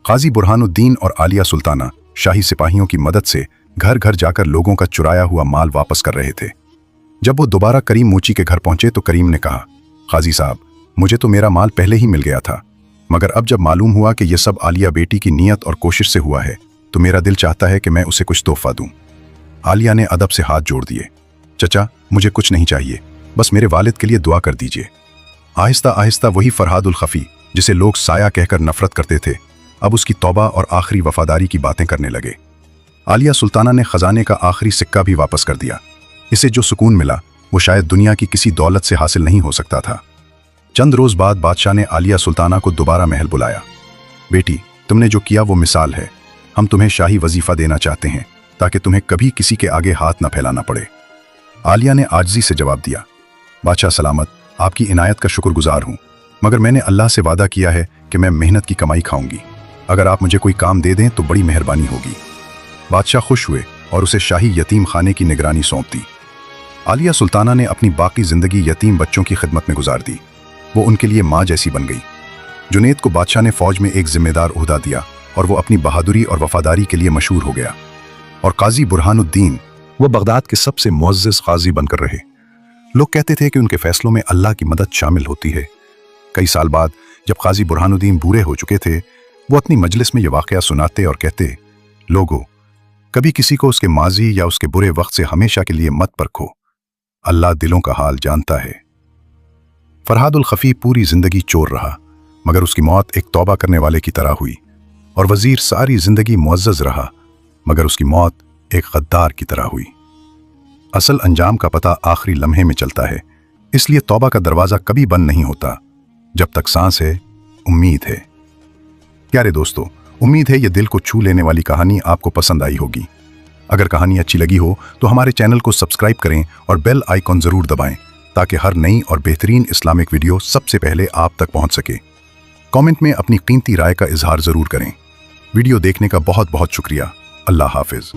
काजी बुरहानुद्दीन और आलिया सुल्ताना शाही सिपाहियों की मदद से घर घर जाकर लोगों का चुराया हुआ माल वापस कर रहे थे। जब वो दोबारा करीम मूची के घर पहुंचे तो करीम ने कहा, काजी साहब, मुझे तो मेरा माल पहले ही मिल गया था, मगर अब जब मालूम हुआ कि यह सब आलिया बेटी की नीयत और कोशिश से हुआ है, तो मेरा दिल चाहता है कि मैं उसे कुछ तोहफा दूं। आलिया ने अदब से हाथ जोड़ दिए। चचा, मुझे कुछ नहीं चाहिए, बस मेरे वालिद के लिए दुआ कर दीजिए। आहिस्ता आहिस्ता वही फरहादुल खफी, जिसे लोग साया कहकर नफरत करते थे, अब उसकी तौबा और आखिरी वफादारी की बातें करने लगे। आलिया सुल्ताना ने खजाने का आखिरी सिक्का भी वापस कर दिया। इसे जो सुकून मिला वो शायद दुनिया की किसी दौलत से हासिल नहीं हो सकता था। चंद रोज बाद बादशाह ने आलिया सुल्ताना को दोबारा महल बुलाया। बेटी, तुमने जो किया वो मिसाल है। हम तुम्हें शाही वजीफा देना चाहते हैं ताकि तुम्हें कभी किसी के आगे हाथ न फैलाना पड़े। आलिया ने आजिज़ी से जवाब दिया, बादशाह सलामत, आपकी इनायत का शुक्रगुजार हूँ, मगर मैंने अल्लाह से वादा किया है कि मैं मेहनत की कमाई खाऊंगी। अगर आप मुझे कोई काम दे दें तो बड़ी मेहरबानी होगी। बादशाह खुश हुए और उसे शाही यतीम खाने की निगरानी सौंप दी। आलिया सुल्ताना ने अपनी बाकी जिंदगी यतीम बच्चों की खिदमत में गुजार दी। वो उनके लिए माँ जैसी बन गई। जुनेद को बादशाह ने फौज में एक जिम्मेदार ओहदा दिया और वो अपनी बहादुरी और वफादारी के लिए मशहूर हो गया। और काजी बुरहानुद्दीन वो बगदाद के सबसे मुअज़्ज़ज़ काजी बनकर रहे। लोग कहते थे कि उनके फैसलों में अल्लाह की मदद शामिल होती है। कई साल बाद जब काजी बुरहानुद्दीन बूढ़े हो चुके थे, वो अपनी मजलिस में ये वाक़या सुनाते और कहते, लोगों, कभी किसी को उसके माजी या उसके बुरे वक्त से हमेशा के लिए मत परखो, अल्लाह दिलों का हाल जानता है। फरहादुल खफी पूरी जिंदगी चोर रहा, मगर उसकी मौत एक तौबा करने वाले की तरह हुई। और वजीर सारी जिंदगी मुअज़्ज़ज़ रहा, मगर उसकी मौत एक गद्दार की तरह हुई। असल अंजाम का पता आखिरी लम्हे में चलता है, इसलिए तौबा का दरवाजा कभी बंद नहीं होता। जब तक सांस है, उम्मीद है। प्यारे दोस्तों, उम्मीद है ये दिल को छू लेने वाली कहानी आपको पसंद आई होगी। अगर कहानी अच्छी लगी हो तो हमारे चैनल को सब्सक्राइब करें और बेल आइकॉन जरूर दबाएं, ताकि हर नई और बेहतरीन इस्लामिक वीडियो सबसे पहले आप तक पहुंच सके। कमेंट में अपनी कीमती राय का इजहार जरूर करें। वीडियो देखने का बहुत बहुत शुक्रिया। अल्लाह हाफिज।